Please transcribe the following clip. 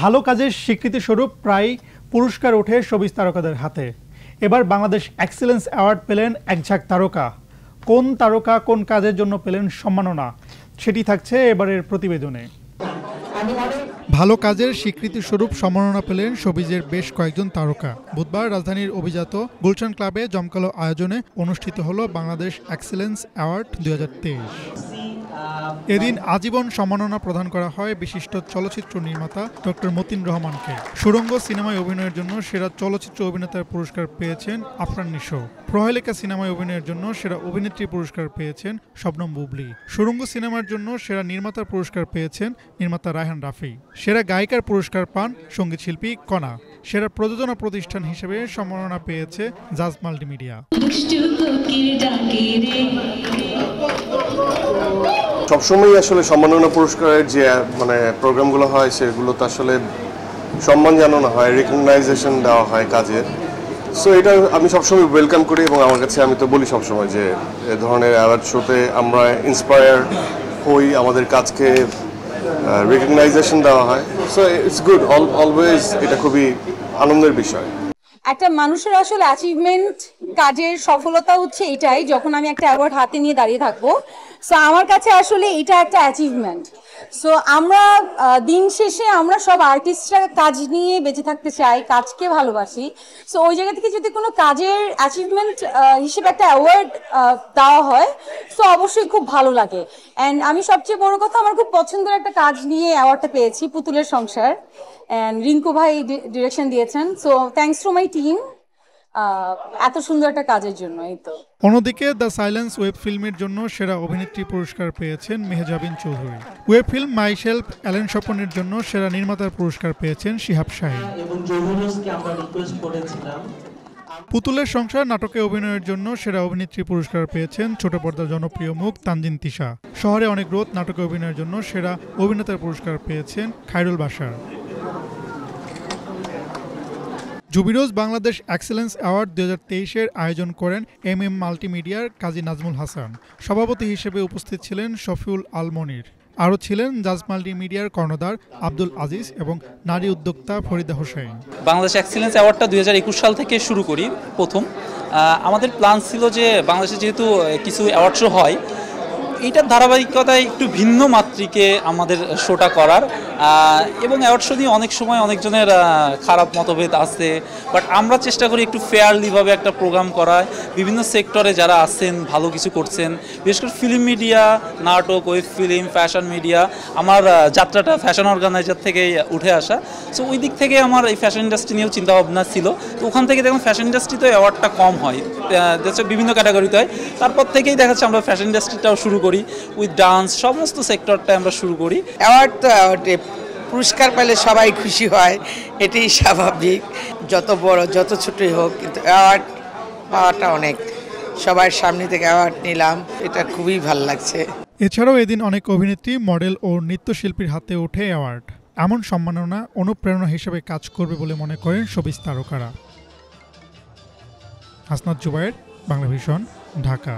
ভালো কাজের স্বীকৃতিস্বরূপ প্রায় পুরস্কার ওঠে শোবিজ তারকাদের হাতে। এবার বাংলাদেশ এক্সেলেন্স অ্যাওয়ার্ড পেলেন এক ঝাঁক তারকা। কোন তারকা কোন কাজের জন্য পেলেন সম্মাননা, সেটি থাকছে এবারের প্রতিবেদনে। ভালো কাজের স্বীকৃতিস্বরূপ সম্মাননা পেলেন শোবিজের বেশ কয়েকজন তারকা। বুধবার রাজধানীর অভিজাত গুলশান ক্লাবে জমকালো আয়োজনে অনুষ্ঠিত হলো বাংলাদেশ এক্সেলেন্স অ্যাওয়ার্ড 2023। এদিন আজীবন সম্মাননা প্রদান করা হয় বিশিষ্ট চলচ্চিত্র নির্মাতা ডক্টর মতিন রহমানকে। সুড়ঙ্গ সিনেমায় অভিনয়ের জন্য সেরা চলচ্চিত্র অভিনেতার পুরস্কার পেয়েছেন আফরান নিশো। প্রহেলিকা সিনেমায় অভিনয়ের জন্য সেরা অভিনেত্রী পুরস্কার পেয়েছেন শবনম বুবলী। সুড়ঙ্গ সিনেমার জন্য সেরা নির্মাতার পুরস্কার পেয়েছেন নির্মাতা রায়হান রাফি। সেরা গায়িকার পুরস্কার পান সঙ্গীত শিল্পী কণা। সেরা প্রযোজনা প্রতিষ্ঠান হিসেবে সম্মাননা পেয়েছে জাজ মাল্টিমিডিয়া। সবসময় আসলে সম্মাননা পুরস্কারের যে প্রোগ্রামগুলো হয় সেগুলো তো আসলে সম্মান জানানো হয়, রিকগনাইজেশন দেওয়া হয় কাজের। সো এটা আমি সবসময় ওয়েলকাম করি এবং আমার কাছে আমি তো বলি সবসময় যে এ ধরনের অ্যাওয়ার্ড শোতে আমরা ইন্সপায়ার হই, আমাদের কাজকে রিকগনাইজেশন দেওয়া হয়। সো ইটস গুড অলওয়েজ, এটা খুবই আনন্দের বিষয়। একটা মানুষের আসলে অ্যাচিভমেন্ট, কাজের সফলতা হচ্ছে এটাই, যখন আমি একটা অ্যাওয়ার্ড হাতে নিয়ে দাঁড়িয়ে থাকবো। সো আমার কাছে আসলে এটা একটা অ্যাচিভমেন্ট। সো আমরা দিন শেষে আমরা সব আর্টিস্টরা কাজ নিয়ে বেঁচে থাকতে চাই, কাজকে ভালোবাসি। সো ওই জায়গা থেকে যদি কোনো কাজের অ্যাচিভমেন্ট হিসেবে একটা অ্যাওয়ার্ড দেওয়া হয়, সো অবশ্যই খুব ভালো লাগে। অ্যান্ড আমি সবচেয়ে বড় কথা, আমার খুব পছন্দের একটা কাজ নিয়ে অ্যাওয়ার্ডটা পেয়েছি, পুতুলের সংসার। অ্যান্ড রিঙ্কু ভাই ডিরেকশন দিয়েছেন। So thanks to my team এত সুন্দর একটা কাজের জন্য। এই তো। অন্যদিকে দ্য সাইলেন্স ওয়েব ফিল্মের জন্য সেরা অভিনেত্রী পুরস্কার পেয়েছেন Mehjabin Chowdhury. Web film myself Allen স্বপনের জন্য সেরা নির্মাতার পুরস্কার পেয়েছেন শিহাব শাহীন। পুতুলের সংসার নাটকে অভিনয়ের জন্য সেরা অভিনেত্রী পুরস্কার পেয়েছেন ছোট পর্দার জনপ্রিয় মুখ তানজিন তিশা। শহরে অনেক রোদ নাটকে অভিনয়ের জন্য সেরা অভিনেতার পুরস্কার পেয়েছেন খায়রুল বাশার। জুবিরোজ বাংলাদেশ এক্সেলেন্স অ্যাওয়ার্ড 2023-এর আয়োজন করেন MM মাল্টিমিডিয়ার কাজী নাজমুল হাসান। সভাপতি হিসেবে উপস্থিত ছিলেন শফিউল আল মনির। আরও ছিলেন জাজ মাল্টিমিডিয়ার কর্ণধার আব্দুল আজিজ এবং নারী উদ্যোক্তা ফরিদা হোসেন। বাংলাদেশ এক্সেলেন্স অ্যাওয়ার্ডটা 2021 সাল থেকে শুরু করি প্রথম। আমাদের প্ল্যান ছিল যে বাংলাদেশে যেহেতু কিছু অ্যাওয়ার্ড শো হয়, এইটার ধারাবাহিকতায় একটু ভিন্ন মাত্রিকে আমাদের শোটা করার, এবং অ্যাওয়ার্ড শো নিয়ে অনেক সময় অনেকজনের খারাপ মতভেদ আছে, বাট আমরা চেষ্টা করি একটু ফেয়ারলিভাবে একটা প্রোগ্রাম করার। বিভিন্ন সেক্টরে যারা আছেন ভালো কিছু করছেন, বিশেষ করে ফিল্ম মিডিয়া, নাটক, ওয়েব ফিল্ম, ফ্যাশন মিডিয়া। আমার যাত্রাটা ফ্যাশন অর্গানাইজার থেকে উঠে আসা। সো ওই দিক থেকে আমার এই ফ্যাশন ইন্ডাস্ট্রি নিয়েও চিন্তাভাবনা ছিল। তো ওখান থেকে দেখুন ফ্যাশন ইন্ডাস্ট্রিতে অ্যাওয়ার্ডটা কম হয়, বিভিন্ন ক্যাটাগরিতে হয়। তারপর থেকেই দেখা যাচ্ছে আমরা ফ্যাশন ইন্ডাস্ট্রিটাও শুরু করি, উইথ ডান্স, সমস্ত সেক্টরটা আমরা শুরু করি। অ্যাওয়ার্ড তো অ্যাওয়ার্ডে পুরস্কার পেলে সবাই খুশি হয়, এটাই স্বাভাবিক। যত বড় যত ছোটই হোক, কিন্তু অ্যাওয়ার্ড পাওয়াটা অনেক, সবার সামনে থেকে অ্যাওয়ার্ড নিলাম, এটা খুবই ভালো লাগছে। এছাড়াও এদিন অনেক অভিনেত্রী, মডেল ও নৃত্যশিল্পীর হাতে ওঠে অ্যাওয়ার্ড। এমন সম্মাননা অনুপ্রেরণা হিসেবে কাজ করবে বলে মনে করেন শোবিজ তারকারা। হাসনাত জুবায়ের, বাংলা ভিশন, ঢাকা।